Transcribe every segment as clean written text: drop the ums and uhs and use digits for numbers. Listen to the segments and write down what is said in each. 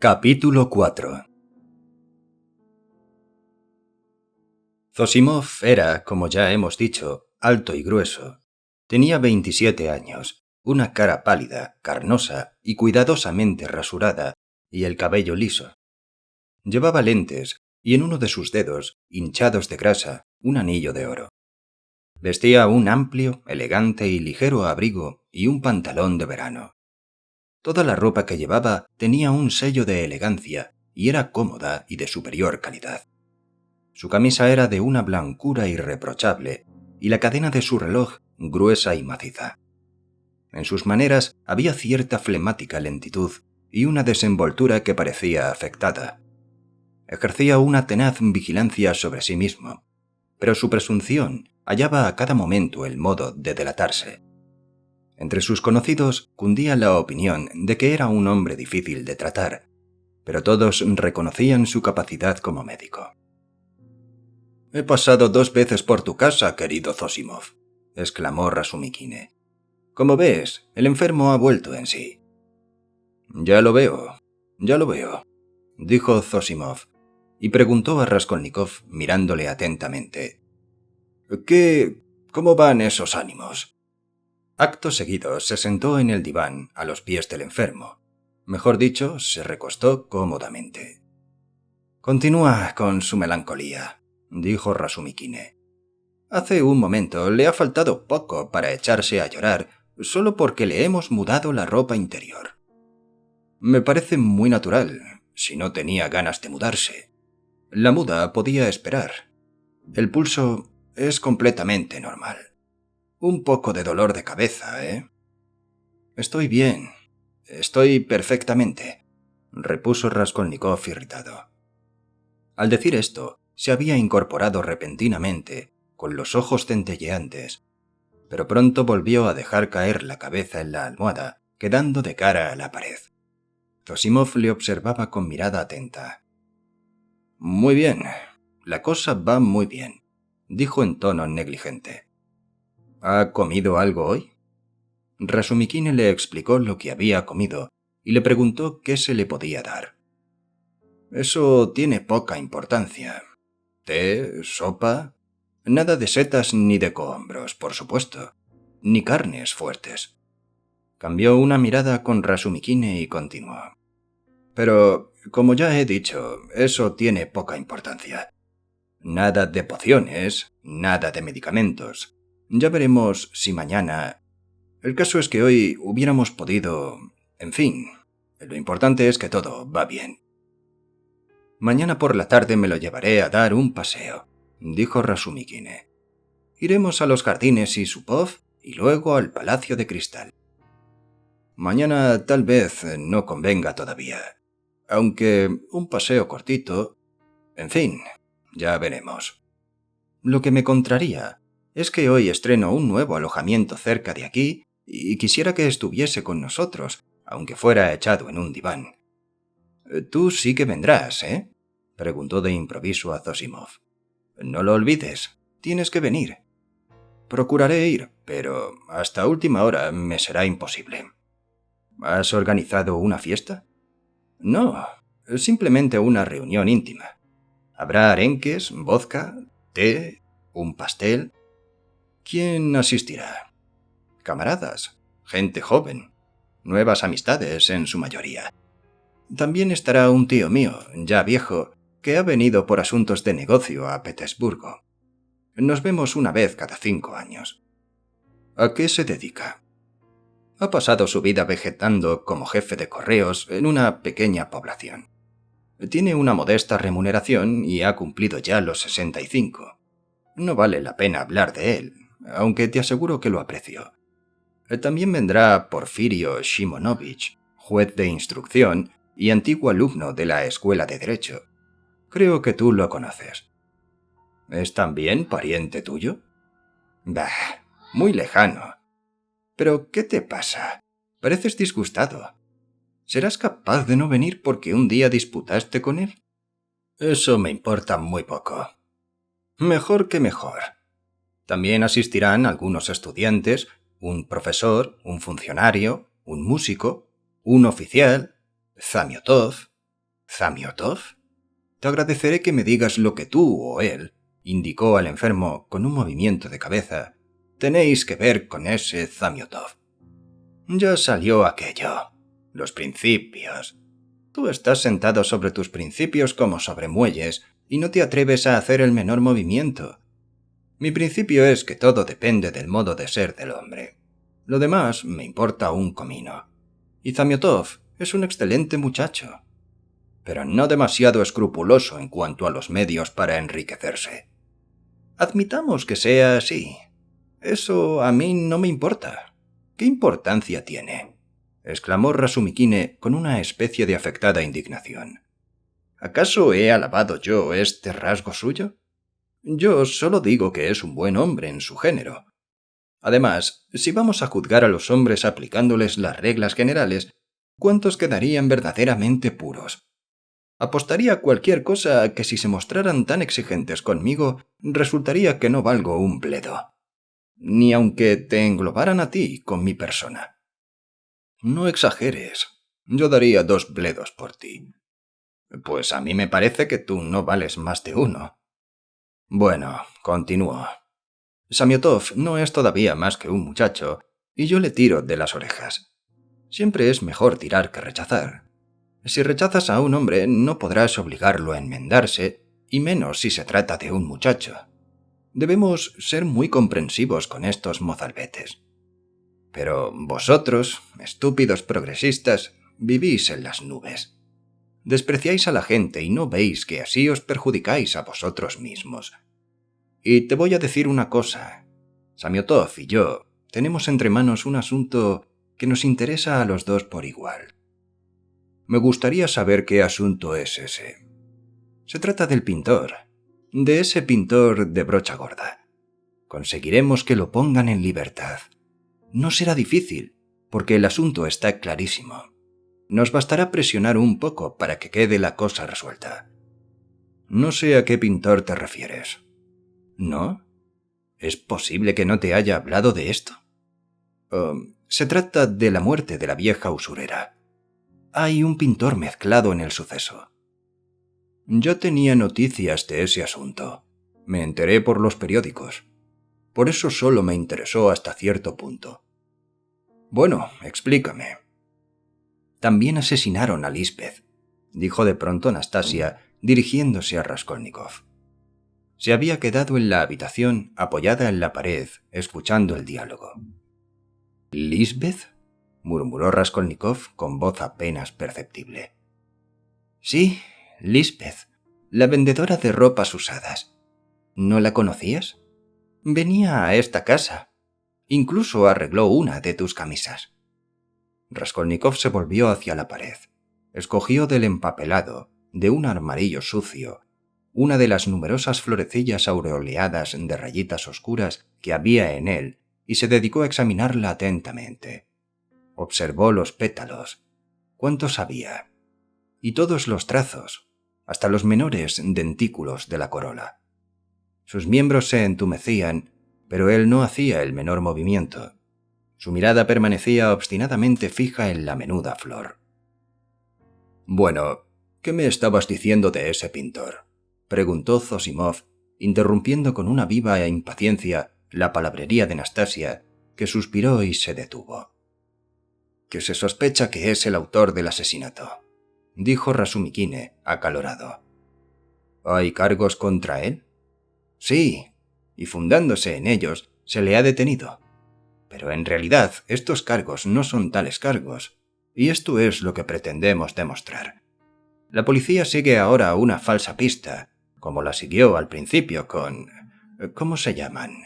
Capítulo 4. Zosimov era, como ya hemos dicho, alto y grueso. Tenía 27 años, una cara pálida, carnosa y cuidadosamente rasurada, y el cabello liso. Llevaba lentes y en uno de sus dedos, hinchados de grasa, un anillo de oro. Vestía un amplio, elegante y ligero abrigo y un pantalón de verano. Toda la ropa que llevaba tenía un sello de elegancia y era cómoda y de superior calidad. Su camisa era de una blancura irreprochable y la cadena de su reloj gruesa y maciza. En sus maneras había cierta flemática lentitud y una desenvoltura que parecía afectada. Ejercía una tenaz vigilancia sobre sí mismo, pero su presunción hallaba a cada momento el modo de delatarse. Entre sus conocidos cundía la opinión de que era un hombre difícil de tratar, pero todos reconocían su capacidad como médico. «He pasado 2 veces por tu casa, querido Zosimov», exclamó Rasumikine. «Como ves, el enfermo ha vuelto en sí». Ya lo veo», dijo Zosimov, y preguntó a Raskolnikov mirándole atentamente. ¿Cómo van esos ánimos? Acto seguido se sentó en el diván a los pies del enfermo. Mejor dicho, se recostó cómodamente. «Continúa con su melancolía», dijo Rasumikine. «Hace un momento le ha faltado poco para echarse a llorar solo porque le hemos mudado la ropa interior. Me parece muy natural, si no tenía ganas de mudarse. La muda podía esperar. El pulso es completamente normal. Un poco de dolor de cabeza, ¿eh?» «Estoy bien. Estoy perfectamente», repuso Raskolnikov irritado. Al decir esto, se había incorporado repentinamente, con los ojos centelleantes, pero pronto volvió a dejar caer la cabeza en la almohada, quedando de cara a la pared. Zosimov le observaba con mirada atenta. «Muy bien, la cosa va muy bien», dijo en tono negligente. «¿Ha comido algo hoy?» Rasumikine le explicó lo que había comido y le preguntó qué se le podía dar. «Eso tiene poca importancia. Té, sopa, nada de setas ni de cohombros, por supuesto, ni carnes fuertes». Cambió una mirada con Rasumikine y continuó. «Pero, como ya he dicho, eso tiene poca importancia. Nada de pociones, nada de medicamentos. Ya veremos si mañana... El caso es que hoy hubiéramos podido... En fin, lo importante es que todo va bien». «Mañana por la tarde me lo llevaré a dar un paseo», dijo Rasumikine. «Iremos a los jardines Isupov y luego al Palacio de Cristal. Mañana tal vez no convenga todavía, aunque un paseo cortito... En fin, ya veremos. Lo que me contraría es que hoy estreno un nuevo alojamiento cerca de aquí y quisiera que estuviese con nosotros, aunque fuera echado en un diván». «Tú sí que vendrás, ¿eh?», preguntó de improviso a Zosimov. «No lo olvides, tienes que venir». «Procuraré ir, pero hasta última hora me será imposible». «¿Has organizado una fiesta?» «No, simplemente una reunión íntima. Habrá arenques, vodka, té, un pastel». «¿Quién asistirá?» «Camaradas, gente joven, nuevas amistades en su mayoría. También estará un tío mío, ya viejo, que ha venido por asuntos de negocio a Petersburgo. Nos vemos una vez cada 5 años. ¿A qué se dedica?» «Ha pasado su vida vegetando como jefe de correos en una pequeña población. Tiene una modesta remuneración y ha cumplido ya los 65. No vale la pena hablar de él, aunque te aseguro que lo aprecio. También vendrá Porfirio Shimonovich, juez de instrucción y antiguo alumno de la Escuela de Derecho. Creo que tú lo conoces». «¿Es también pariente tuyo?» «Bah, muy lejano. ¿Pero qué te pasa? Pareces disgustado. ¿Serás capaz de no venir porque un día disputaste con él?» «Eso me importa muy poco». «Mejor que mejor. También asistirán algunos estudiantes, un profesor, un funcionario, un músico, un oficial, Zamiotov, ¿Zamiotov? Te agradeceré que me digas lo que tú o él, indicó al enfermo con un movimiento de cabeza, tenéis que ver con ese Zamiotov. Ya salió aquello. Los principios. Tú estás sentado sobre tus principios como sobre muelles y no te atreves a hacer el menor movimiento. Mi principio es que todo depende del modo de ser del hombre. Lo demás me importa un comino. Y Zamiotov es un excelente muchacho, pero no demasiado escrupuloso en cuanto a los medios para enriquecerse. Admitamos que sea así. Eso a mí no me importa. ¿Qué importancia tiene?, exclamó Rasumikine con una especie de afectada indignación. ¿Acaso he alabado yo este rasgo suyo? Yo solo digo que es un buen hombre en su género. Además, si vamos a juzgar a los hombres aplicándoles las reglas generales, ¿cuántos quedarían verdaderamente puros? Apostaría cualquier cosa a que si se mostraran tan exigentes conmigo, resultaría que no valgo un bledo. Ni aunque te englobaran a ti con mi persona. No exageres. Yo daría 2 bledos por ti. Pues a mí me parece que tú no vales más de 1. Bueno, continúo. Zamiotov no es todavía más que un muchacho, y yo le tiro de las orejas. Siempre es mejor tirar que rechazar. Si rechazas a un hombre, no podrás obligarlo a enmendarse, y menos si se trata de un muchacho. Debemos ser muy comprensivos con estos mozalbetes. Pero vosotros, estúpidos progresistas, vivís en las nubes. Despreciáis a la gente y no veis que así os perjudicáis a vosotros mismos. Y te voy a decir una cosa. Zamiotov y yo tenemos entre manos un asunto que nos interesa a los dos por igual. Me gustaría saber qué asunto es ese. Se trata del pintor, de ese pintor de brocha gorda. Conseguiremos que lo pongan en libertad. No será difícil, porque el asunto está clarísimo. Nos bastará presionar un poco para que quede la cosa resuelta. No sé a qué pintor te refieres. ¿No? ¿Es posible que no te haya hablado de esto? Se trata de la muerte de la vieja usurera. Hay un pintor mezclado en el suceso. Yo tenía noticias de ese asunto. Me enteré por los periódicos. Por eso solo me interesó hasta cierto punto. Bueno, explícame. También asesinaron a Lisbeth, dijo de pronto Anastasia, dirigiéndose a Raskolnikov. Se había quedado en la habitación, apoyada en la pared, escuchando el diálogo. ¿Lisbeth?, murmuró Raskolnikov con voz apenas perceptible. Sí, Lisbeth, la vendedora de ropas usadas. ¿No la conocías? Venía a esta casa. Incluso arregló una de tus camisas. Raskolnikov se volvió hacia la pared. Escogió del empapelado, de un armarillo sucio, una de las numerosas florecillas aureoleadas de rayitas oscuras que había en él y se dedicó a examinarla atentamente. Observó los pétalos. ¿Cuántos había? Y todos los trazos, hasta los menores dentículos de la corola. Sus miembros se entumecían, pero él no hacía el menor movimiento. Su mirada permanecía obstinadamente fija en la menuda flor. Bueno, ¿qué me estabas diciendo de ese pintor?, preguntó Zosimov, interrumpiendo con una viva impaciencia la palabrería de Anastasia, que suspiró y se detuvo. Que se sospecha que es el autor del asesinato, dijo Rasumikine, acalorado. ¿Hay cargos contra él? Sí, y fundándose en ellos, se le ha detenido. Pero en realidad estos cargos no son tales cargos, y esto es lo que pretendemos demostrar. La policía sigue ahora una falsa pista, como la siguió al principio con... ¿cómo se llaman?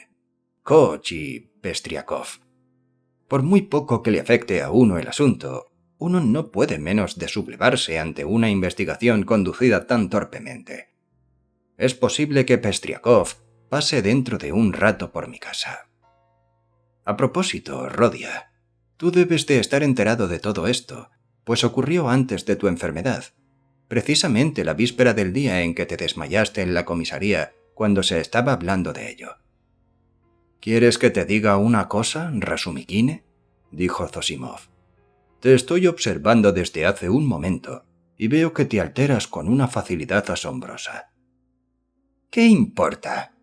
Koch y Pestriakov. Por muy poco que le afecte a uno el asunto, uno no puede menos de sublevarse ante una investigación conducida tan torpemente. Es posible que Pestriakov pase dentro de un rato por mi casa. A propósito, Rodia, tú debes de estar enterado de todo esto, pues ocurrió antes de tu enfermedad, precisamente la víspera del día en que te desmayaste en la comisaría cuando se estaba hablando de ello. ¿Quieres que te diga una cosa, Rasumikine?, dijo Zosimov. Te estoy observando desde hace un momento, y veo que te alteras con una facilidad asombrosa. ¿Qué importa?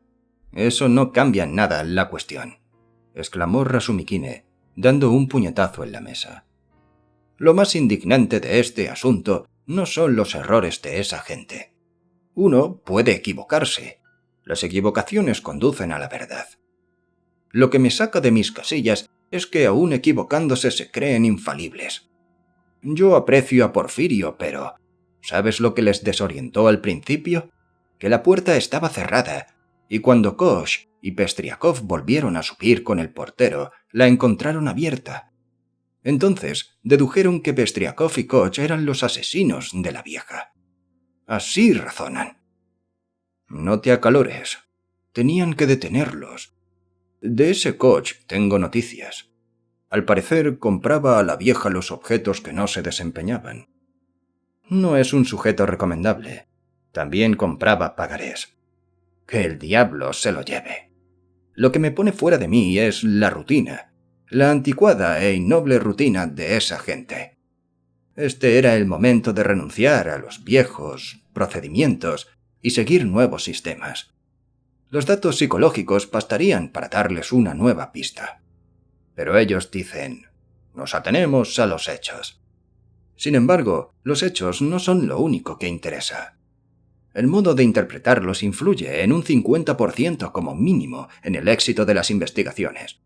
Eso no cambia en nada la cuestión, exclamó Rasumikine, dando un puñetazo en la mesa. Lo más indignante de este asunto no son los errores de esa gente. Uno puede equivocarse. Las equivocaciones conducen a la verdad. Lo que me saca de mis casillas es que aún equivocándose se creen infalibles. Yo aprecio a Porfirio, pero ¿sabes lo que les desorientó al principio? Que la puerta estaba cerrada, y cuando Koch y Pestriakov volvieron a subir con el portero, la encontraron abierta. Entonces dedujeron que Pestriakov y Koch eran los asesinos de la vieja. Así razonan. No te acalores. Tenían que detenerlos. De ese Koch tengo noticias. Al parecer compraba a la vieja los objetos que no se desempeñaban. No es un sujeto recomendable. También compraba pagarés. Que el diablo se lo lleve. Lo que me pone fuera de mí es la rutina, la anticuada e innoble rutina de esa gente. Este era el momento de renunciar a los viejos procedimientos y seguir nuevos sistemas. Los datos psicológicos bastarían para darles una nueva pista. Pero ellos dicen, nos atenemos a los hechos. Sin embargo, los hechos no son lo único que interesa. El modo de interpretarlos influye en un 50% como mínimo en el éxito de las investigaciones.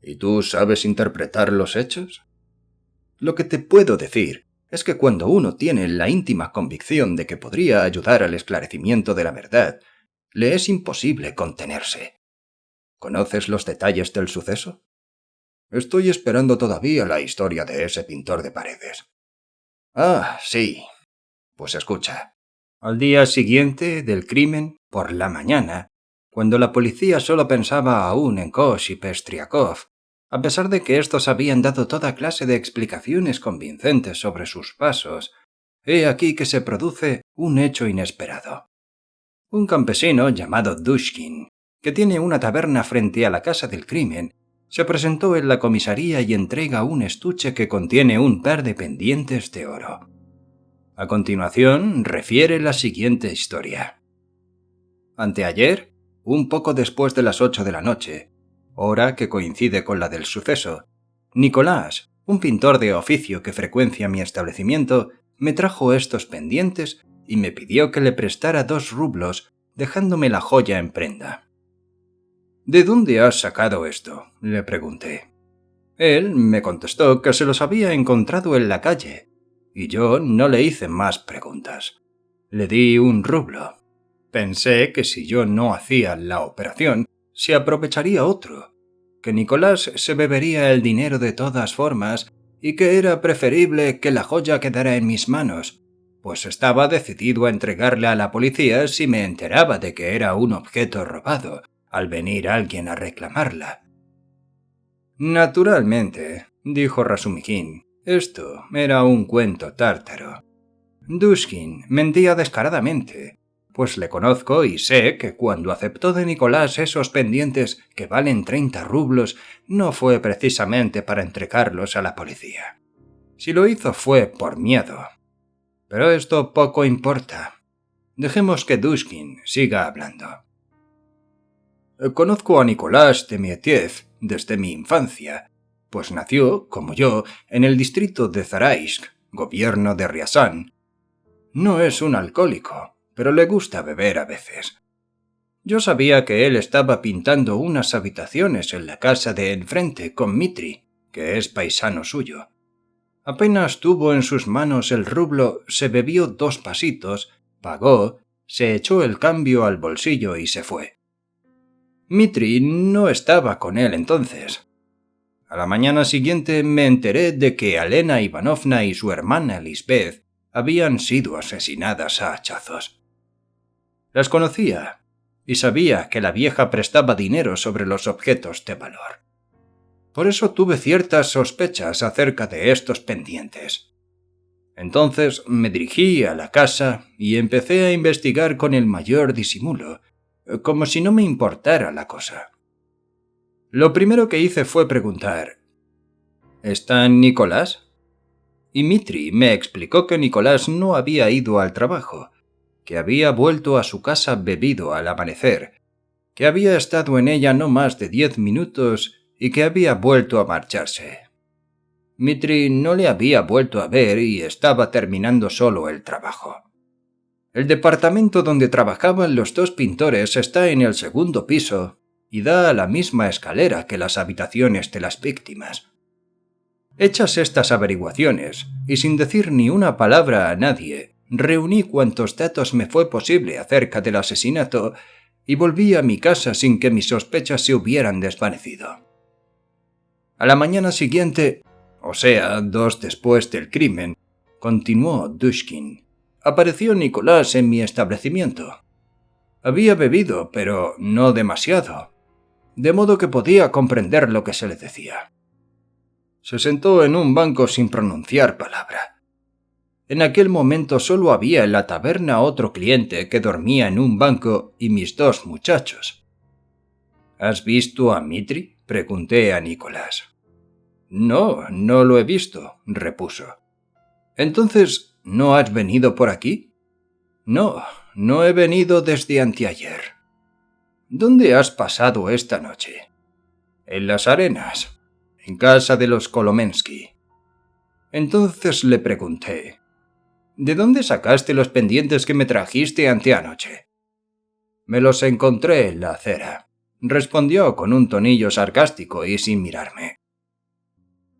¿Y tú sabes interpretar los hechos? Lo que te puedo decir es que cuando uno tiene la íntima convicción de que podría ayudar al esclarecimiento de la verdad, le es imposible contenerse. ¿Conoces los detalles del suceso? Estoy esperando todavía la historia de ese pintor de paredes. Ah, sí. Pues escucha. Al día siguiente del crimen, por la mañana, cuando la policía solo pensaba aún en Koch y Pestriakov, a pesar de que estos habían dado toda clase de explicaciones convincentes sobre sus pasos, he aquí que se produce un hecho inesperado. Un campesino llamado Dushkin, que tiene una taberna frente a la casa del crimen, se presentó en la comisaría y entrega un estuche que contiene un par de pendientes de oro. A continuación, refiere la siguiente historia. Anteayer, un poco después de las 8 de la noche, hora que coincide con la del suceso, Nicolás, un pintor de oficio que frecuencia mi establecimiento, me trajo estos pendientes y me pidió que le prestara 2 rublos, dejándome la joya en prenda. ¿De dónde has sacado esto?, le pregunté. Él me contestó que se los había encontrado en la calle, y yo no le hice más preguntas. Le di 1 rublo. Pensé que si yo no hacía la operación, se aprovecharía otro, que Nicolás se bebería el dinero de todas formas y que era preferible que la joya quedara en mis manos, pues estaba decidido a entregarle a la policía si me enteraba de que era un objeto robado, al venir alguien a reclamarla. Naturalmente, dijo Razumikin, esto era un cuento tártaro. Dushkin mentía descaradamente, pues le conozco y sé que cuando aceptó de Nicolás esos pendientes que valen 30 rublos, no fue precisamente para entregarlos a la policía. Si lo hizo fue por miedo. Pero esto poco importa. Dejemos que Dushkin siga hablando. Conozco a Nicolás Demietiev desde mi infancia, pues nació, como yo, en el distrito de Zaraisk, gobierno de Riazán. No es un alcohólico, pero le gusta beber a veces. Yo sabía que él estaba pintando unas habitaciones en la casa de enfrente con Mitri, que es paisano suyo. Apenas tuvo en sus manos el rublo, se bebió 2 pasitos, pagó, se echó el cambio al bolsillo y se fue. Mitri no estaba con él entonces. A la mañana siguiente me enteré de que Alena Ivanovna y su hermana Lisbeth habían sido asesinadas a hachazos. Las conocía y sabía que la vieja prestaba dinero sobre los objetos de valor. Por eso tuve ciertas sospechas acerca de estos pendientes. Entonces me dirigí a la casa y empecé a investigar con el mayor disimulo, como si no me importara la cosa. Lo primero que hice fue preguntar, ¿está Nicolás? y Mitri me explicó que Nicolás no había ido al trabajo, que había vuelto a su casa bebido al amanecer, que había estado en ella no más de 10 minutos y que había vuelto a marcharse. Mitri no le había vuelto a ver y estaba terminando solo el trabajo. El departamento donde trabajaban los dos pintores está en el segundo piso y da a la misma escalera que las habitaciones de las víctimas. Hechas estas averiguaciones, y sin decir ni una palabra a nadie, reuní cuantos datos me fue posible acerca del asesinato y volví a mi casa sin que mis sospechas se hubieran desvanecido. A la mañana siguiente, o sea, 2 después del crimen, continuó Dushkin, apareció Nicolás en mi establecimiento. Había bebido, pero no demasiado, de modo que podía comprender lo que se le decía. Se sentó en un banco sin pronunciar palabra. En aquel momento solo había en la taberna otro cliente que dormía en un banco y mis 2 muchachos. ¿Has visto a Mitri?, pregunté a Nicolás. No, no lo he visto, repuso. Entonces, ¿no has venido por aquí? No, no he venido desde anteayer. ¿Dónde has pasado esta noche? En las Arenas, en casa de los Kolomensky. Entonces le pregunté, ¿de dónde sacaste los pendientes que me trajiste anteanoche? Me los encontré en la acera, respondió con un tonillo sarcástico y sin mirarme.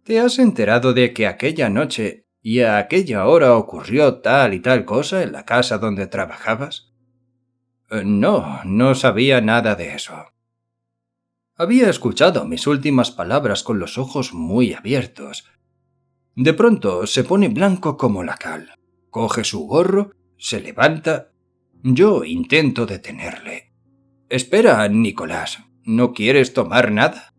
¿Te has enterado de que aquella noche y a aquella hora ocurrió tal y tal cosa en la casa donde trabajabas? No, no sabía nada de eso. Había escuchado mis últimas palabras con los ojos muy abiertos. De pronto se pone blanco como la cal, coge su gorro, se levanta. Yo intento detenerle. Espera, Nicolás, ¿no quieres tomar nada?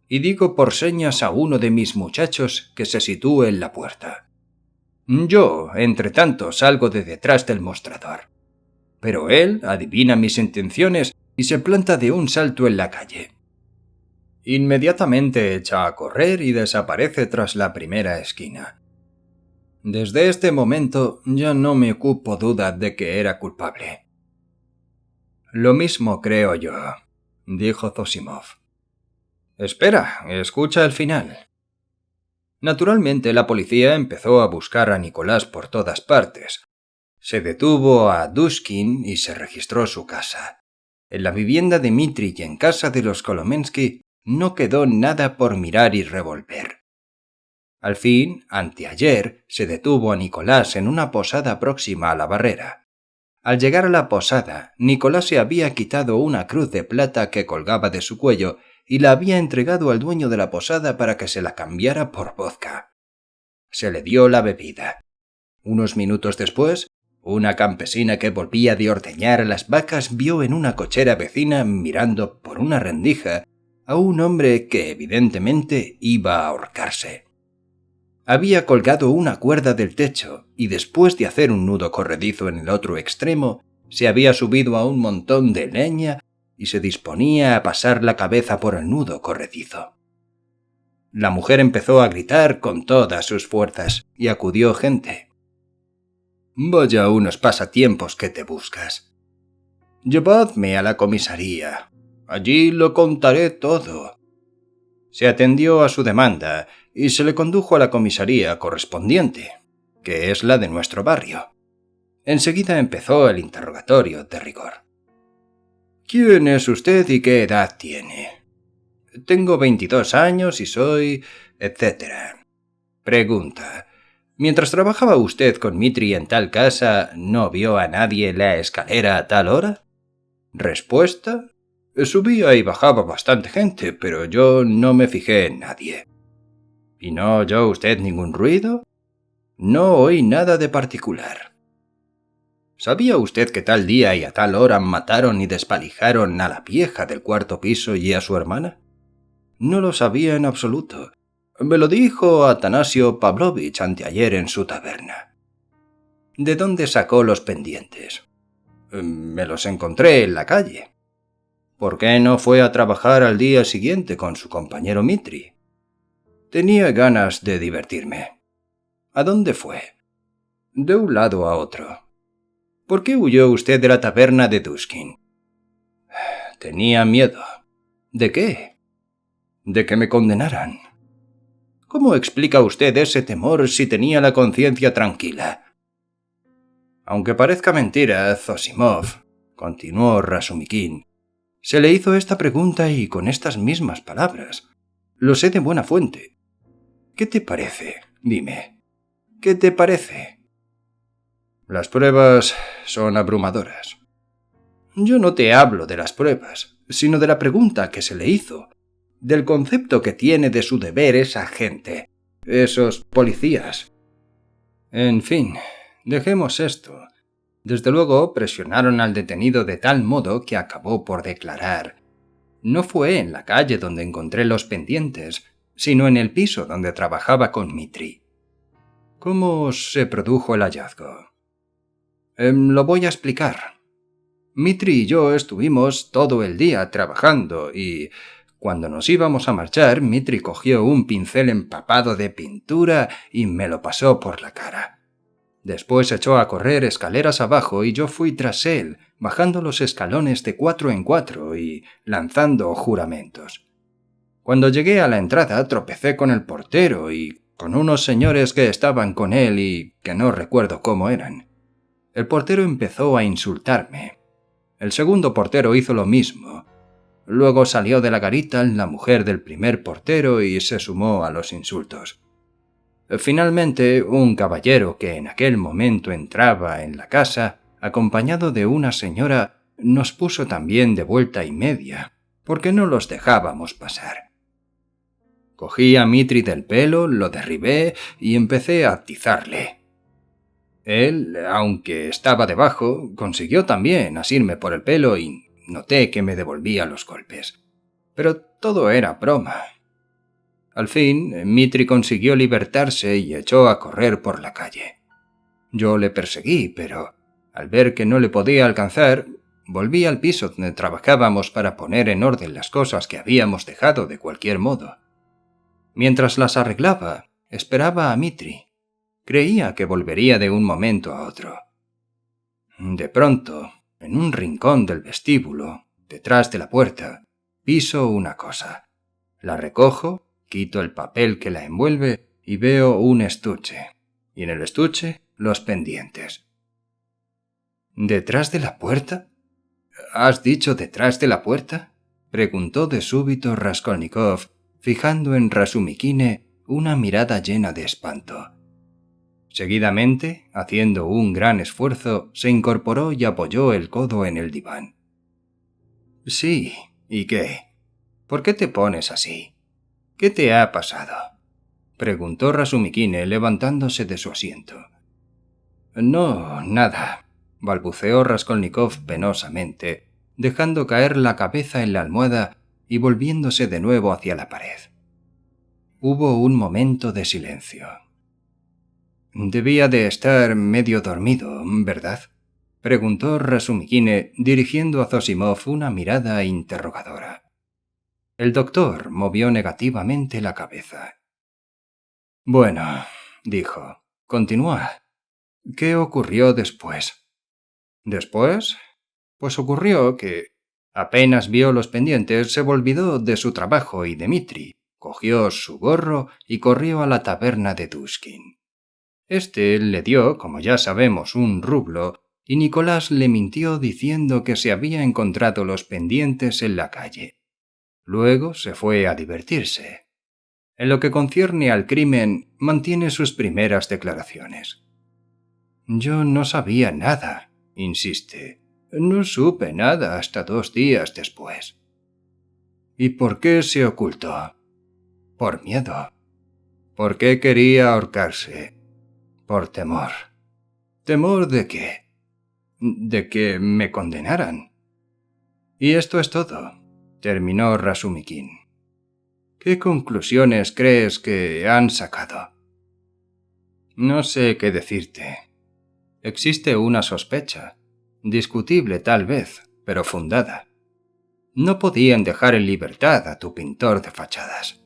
Y digo por señas a uno de mis muchachos que se sitúe en la puerta. Yo, entre tanto, salgo de detrás del mostrador. Pero él adivina mis intenciones y se planta de un salto en la calle. Inmediatamente echa a correr y desaparece tras la primera esquina. Desde este momento ya no me ocupo duda de que era culpable. Lo mismo creo yo, dijo Zosimov. Espera, escucha el final. Naturalmente la policía empezó a buscar a Nicolás por todas partes. Se detuvo a Dushkin y se registró su casa. En la vivienda de Mitri y en casa de los Kolomensky no quedó nada por mirar y revolver. Al fin, anteayer, se detuvo a Nicolás en una posada próxima a la barrera. Al llegar a la posada, Nicolás se había quitado una cruz de plata que colgaba de su cuello y la había entregado al dueño de la posada para que se la cambiara por vodka. Se le dio la bebida. Unos minutos después, una campesina que volvía de ordeñar a las vacas vio en una cochera vecina, mirando por una rendija, a un hombre que evidentemente iba a ahorcarse. Había colgado una cuerda del techo y después de hacer un nudo corredizo en el otro extremo, se había subido a un montón de leña y se disponía a pasar la cabeza por el nudo corredizo. La mujer empezó a gritar con todas sus fuerzas y acudió gente. «Vaya unos pasatiempos que te buscas. Llevadme a la comisaría. Allí lo contaré todo». Se atendió a su demanda y se le condujo a la comisaría correspondiente, que es la de nuestro barrio. Enseguida empezó el interrogatorio de rigor. «¿Quién es usted y qué edad tiene?» «Tengo 22 años y soy... etcétera». Pregunta: «Mientras trabajaba usted con Mitri en tal casa, ¿no vio a nadie en la escalera a tal hora?» Respuesta: «Subía y bajaba bastante gente, pero yo no me fijé en nadie». «¿Y no oyó usted ningún ruido?» «No oí nada de particular». ¿Sabía usted que tal día y a tal hora mataron y despalijaron a la vieja del 4º piso y a su hermana?» «No lo sabía en absoluto. Me lo dijo Atanasio Pavlovich anteayer en su taberna». «¿De dónde sacó los pendientes?» «Me los encontré en la calle». «¿Por qué no fue a trabajar al día siguiente con su compañero Mitri?» «Tenía ganas de divertirme». ¿A dónde fue? De un lado a otro. ¿Por qué huyó usted de la taberna de Duskin? Tenía miedo. ¿De qué? De que me condenaran. ¿Cómo explica usted ese temor si tenía la conciencia tranquila? Aunque parezca mentira, Zosimov, continuó Razumikin, se le hizo esta pregunta y con estas mismas palabras. Lo sé de buena fuente. ¿Qué te parece? Dime. ¿Qué te parece? Las pruebas son abrumadoras. Yo no te hablo de las pruebas, sino de la pregunta que se le hizo, del concepto que tiene de su deber esa gente, esos policías. En fin, dejemos esto. Desde luego presionaron al detenido de tal modo que acabó por declarar. No fue en la calle donde encontré los pendientes, sino en el piso donde trabajaba con Mitri. ¿Cómo se produjo el hallazgo? Lo voy a explicar. Mitri y yo estuvimos todo el día trabajando y, cuando nos íbamos a marchar, Mitri cogió un pincel empapado de pintura y me lo pasó por la cara. Después echó a correr escaleras abajo y yo fui tras él, bajando los escalones de 4 en 4 y lanzando juramentos. Cuando llegué a la entrada tropecé con el portero y con unos señores que estaban con él y que no recuerdo cómo eran. El portero empezó a insultarme. El segundo portero hizo lo mismo. Luego salió de la garita la mujer del primer portero y se sumó a los insultos. Finalmente, un caballero que en aquel momento entraba en la casa, acompañado de una señora, nos puso también de vuelta y media, porque no los dejábamos pasar. Cogí a Mitri del pelo, lo derribé y empecé a atizarle. Él, aunque estaba debajo, consiguió también asirme por el pelo y noté que me devolvía los golpes. Pero todo era broma. Al fin, Mitri consiguió libertarse y echó a correr por la calle. Yo le perseguí, pero al ver que no le podía alcanzar, volví al piso donde trabajábamos para poner en orden las cosas que habíamos dejado de cualquier modo. Mientras las arreglaba, esperaba a Mitri. Creía que volvería de un momento a otro. De pronto, en un rincón del vestíbulo, detrás de la puerta, piso una cosa. La recojo, quito el papel que la envuelve y veo un estuche. Y en el estuche, los pendientes. ¿Detrás de la puerta? ¿Has dicho detrás de la puerta? Preguntó de súbito Raskolnikov, fijando en Razumikine una mirada llena de espanto. Seguidamente, haciendo un gran esfuerzo, se incorporó y apoyó el codo en el diván. Sí, ¿y qué? ¿Por qué te pones así? ¿Qué te ha pasado? Preguntó Razumikine levantándose de su asiento. No, nada, balbuceó Raskolnikov penosamente, dejando caer la cabeza en la almohada y volviéndose de nuevo hacia la pared. Hubo un momento de silencio. Debía de estar medio dormido, ¿verdad? Preguntó Razumikine, dirigiendo a Zosimov una mirada interrogadora. El doctor movió negativamente la cabeza. Bueno, dijo, continúa. ¿Qué ocurrió después? ¿Después? Pues ocurrió que, apenas vio los pendientes, se olvidó de su trabajo y de Mitri, cogió su gorro y corrió a la taberna de Duskin. Este le dio, como ya sabemos, un rublo, y Nicolás le mintió diciendo que se había encontrado los pendientes en la calle. Luego se fue a divertirse. En lo que concierne al crimen, mantiene sus primeras declaraciones. Yo no sabía nada, insiste. No supe nada hasta 2 días después. ¿Y por qué se ocultó? Por miedo. ¿Por qué quería ahorcarse? Por temor. ¿Temor de qué? De que me condenaran. Y esto es todo, terminó Razumikin. ¿Qué conclusiones crees que han sacado? No sé qué decirte. Existe una sospecha, discutible tal vez, pero fundada. No podían dejar en libertad a tu pintor de fachadas.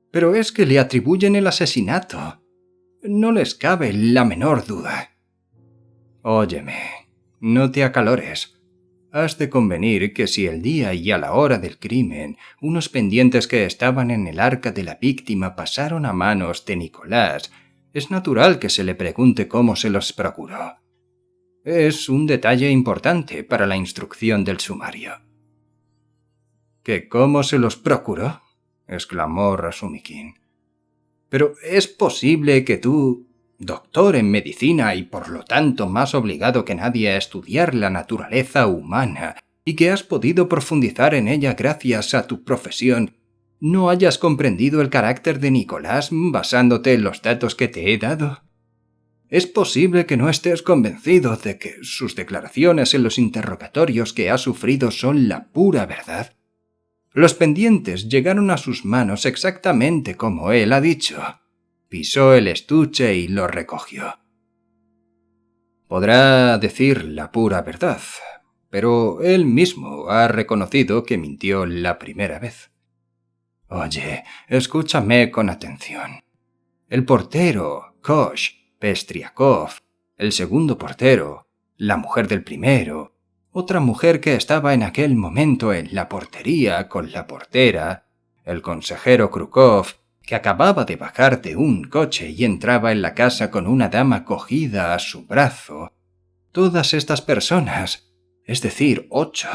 Pero es que le atribuyen el asesinato. No les cabe la menor duda. Óyeme, no te acalores. Has de convenir que si el día y a la hora del crimen unos pendientes que estaban en el arca de la víctima pasaron a manos de Nicolás, es natural que se le pregunte cómo se los procuró. Es un detalle importante para la instrucción del sumario. ¿Que cómo se los procuró?, exclamó Razumikin. Pero es posible que tú, doctor en medicina y por lo tanto más obligado que nadie a estudiar la naturaleza humana, y que has podido profundizar en ella gracias a tu profesión, no hayas comprendido el carácter de Nicolás basándote en los datos que te he dado. Es posible que no estés convencido de que sus declaraciones en los interrogatorios que ha sufrido son la pura verdad. Los pendientes llegaron a sus manos exactamente como él ha dicho. Pisó el estuche y lo recogió. Podrá decir la pura verdad, pero él mismo ha reconocido que mintió la primera vez. Oye, escúchame con atención. El portero, Kosh, Pestriakov, el segundo portero, la mujer del primero, otra mujer que estaba en aquel momento en la portería con la portera, el consejero Krukov, que acababa de bajar de un coche y entraba en la casa con una dama cogida a su brazo. Todas estas personas, es decir, 8,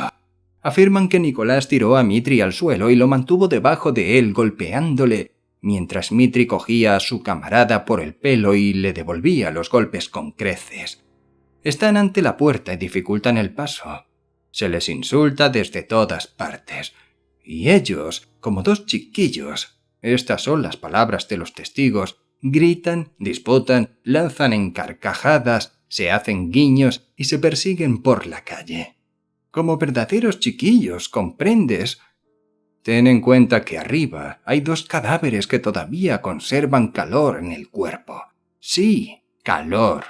afirman que Nicolás tiró a Mitri al suelo y lo mantuvo debajo de él golpeándole, mientras Mitri cogía a su camarada por el pelo y le devolvía los golpes con creces. Están ante la puerta y dificultan el paso. Se les insulta desde todas partes. Y ellos, como dos chiquillos, estas son las palabras de los testigos, gritan, disputan, lanzan en carcajadas, se hacen guiños y se persiguen por la calle. Como verdaderos chiquillos, ¿comprendes? Ten en cuenta que arriba hay 2 cadáveres que todavía conservan calor en el cuerpo. Sí, calor.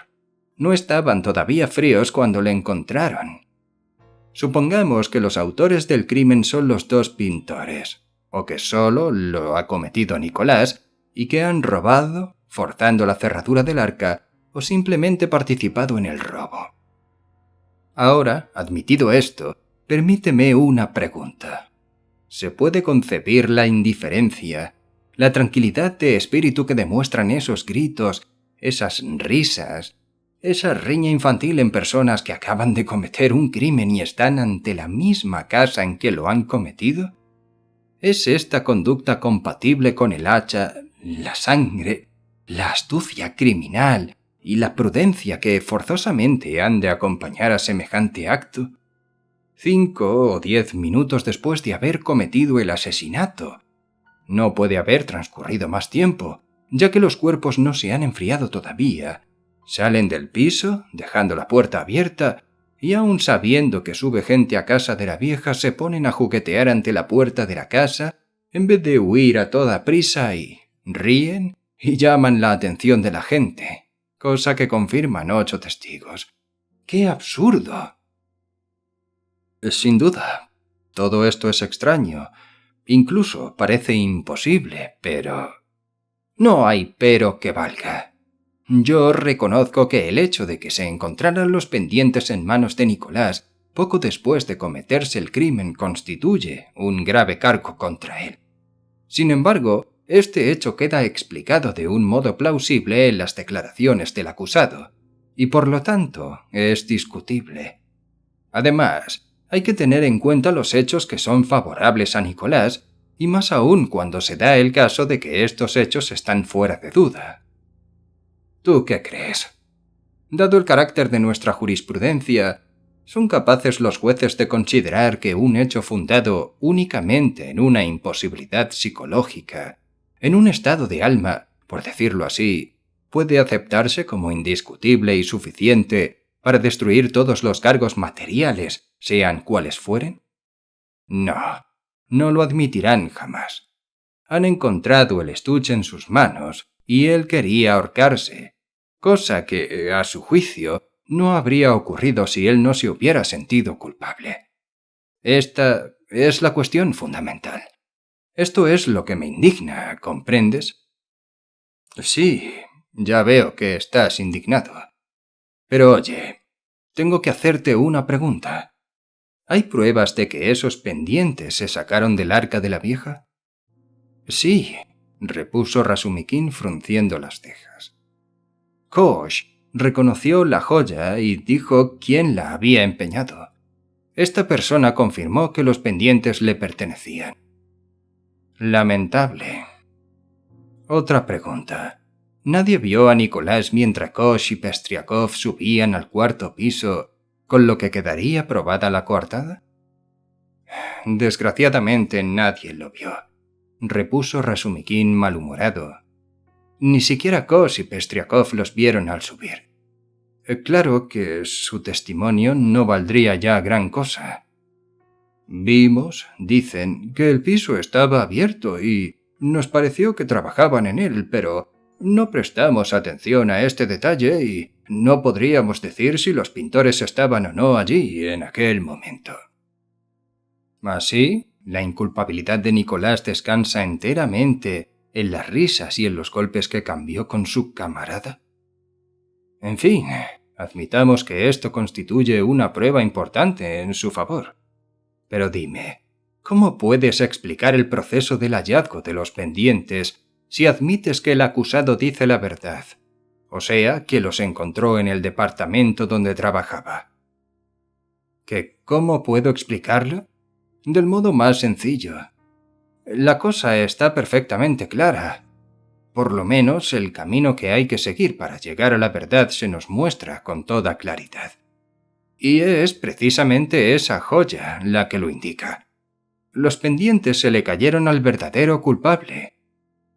No estaban todavía fríos cuando le encontraron. Supongamos que los autores del crimen son los 2 pintores, o que solo lo ha cometido Nicolás y que han robado, forzando la cerradura del arca, o simplemente participado en el robo. Ahora, admitido esto, permíteme una pregunta. ¿Se puede concebir la indiferencia, la tranquilidad de espíritu que demuestran esos gritos, esas risas, esa riña infantil en personas que acaban de cometer un crimen y están ante la misma casa en que lo han cometido? ¿Es esta conducta compatible con el hacha, la sangre, la astucia criminal y la prudencia que forzosamente han de acompañar a semejante acto? 5 o 10 minutos después de haber cometido el asesinato. No puede haber transcurrido más tiempo, ya que los cuerpos no se han enfriado todavía. Salen del piso, dejando la puerta abierta, y aun sabiendo que sube gente a casa de la vieja, se ponen a juguetear ante la puerta de la casa, en vez de huir a toda prisa y ríen y llaman la atención de la gente, cosa que confirman 8 testigos. ¡Qué absurdo! Sin duda, todo esto es extraño, incluso parece imposible, pero... No hay pero que valga. Yo reconozco que el hecho de que se encontraran los pendientes en manos de Nicolás poco después de cometerse el crimen constituye un grave cargo contra él. Sin embargo, este hecho queda explicado de un modo plausible en las declaraciones del acusado, y por lo tanto es discutible. Además, hay que tener en cuenta los hechos que son favorables a Nicolás, y más aún cuando se da el caso de que estos hechos están fuera de duda. ¿Tú qué crees? Dado el carácter de nuestra jurisprudencia, ¿son capaces los jueces de considerar que un hecho fundado únicamente en una imposibilidad psicológica, en un estado de alma, por decirlo así, puede aceptarse como indiscutible y suficiente para destruir todos los cargos materiales, sean cuales fueren? No, no lo admitirán jamás. Han encontrado el estuche en sus manos y él quería ahorcarse, cosa que, a su juicio, no habría ocurrido si él no se hubiera sentido culpable. Esta es la cuestión fundamental. Esto es lo que me indigna, ¿comprendes? Sí, Ya veo que estás indignado. Pero oye, tengo que hacerte una pregunta. ¿Hay pruebas de que esos pendientes se sacaron del arca de la vieja? Sí, repuso Razumikin frunciendo las cejas. Kosh reconoció la joya y dijo quién la había empeñado. Esta persona confirmó que los pendientes le pertenecían. Lamentable. Otra pregunta. ¿Nadie vio a Nicolás mientras Kosh y Pestriakov subían al cuarto piso, con lo que quedaría probada la coartada? Desgraciadamente nadie lo vio, repuso Razumikin malhumorado. Ni siquiera Kosh y Pestriakov los vieron al subir. Claro que su testimonio no valdría ya gran cosa. Vimos, dicen, que el piso estaba abierto y nos pareció que trabajaban en él, pero no prestamos atención a este detalle y no podríamos decir si los pintores estaban o no allí en aquel momento. Así, la inculpabilidad de Nicolás descansa enteramente en las risas y en los golpes que cambió con su camarada. En fin, admitamos que esto constituye una prueba importante en su favor. Pero dime, ¿cómo puedes explicar el proceso del hallazgo de los pendientes si admites que el acusado dice la verdad? O sea, que los encontró en el departamento donde trabajaba. ¿Que cómo puedo explicarlo? Del modo más sencillo. La cosa está perfectamente clara. Por lo menos el camino que hay que seguir para llegar a la verdad se nos muestra con toda claridad. Y es precisamente esa joya la que lo indica. Los pendientes se le cayeron al verdadero culpable.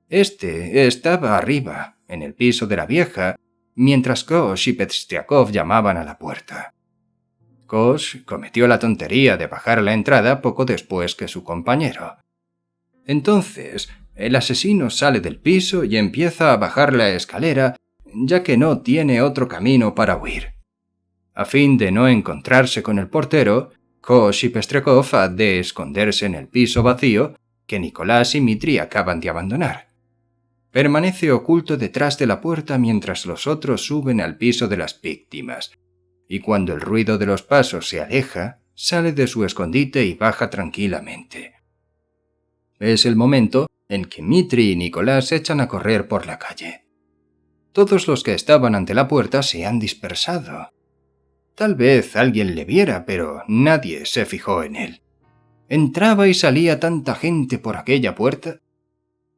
Este estaba arriba, en el piso de la vieja, mientras Kosh y Pestriakov llamaban a la puerta. Kosh cometió la tontería de bajar a la entrada poco después que su compañero. Entonces, el asesino sale del piso y empieza a bajar la escalera, ya que no tiene otro camino para huir. A fin de no encontrarse con el portero, Kosh y Pestriakov ha de esconderse en el piso vacío que Nicolás y Mitri acaban de abandonar. Permanece oculto detrás de la puerta mientras los otros suben al piso de las víctimas, y cuando el ruido de los pasos se aleja, sale de su escondite y baja tranquilamente. Es el momento en que Mitri y Nicolás echan a correr por la calle. Todos los que estaban ante la puerta se han dispersado. Tal vez alguien le viera, pero nadie se fijó en él. Entraba y salía tanta gente por aquella puerta.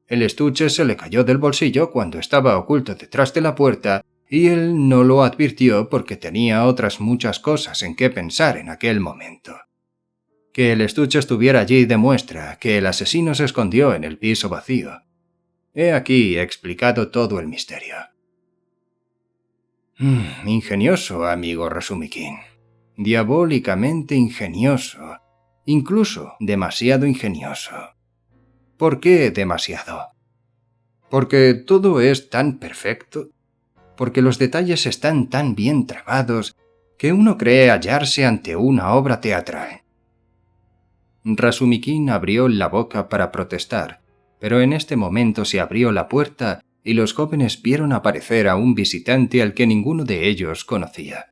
El estuche se le cayó del bolsillo cuando estaba oculto detrás de la puerta y él no lo advirtió porque tenía otras muchas cosas en que pensar en aquel momento. Que el estuche estuviera allí demuestra que el asesino se escondió en el piso vacío. He aquí explicado todo el misterio. Ingenioso, amigo Razumikin. Diabólicamente ingenioso. Incluso demasiado ingenioso. ¿Por qué demasiado? Porque todo es tan perfecto. Porque los detalles están tan bien trabados que uno cree hallarse ante una obra teatral. Razumikin abrió la boca para protestar, pero en este momento se abrió la puerta y los jóvenes vieron aparecer a un visitante al que ninguno de ellos conocía.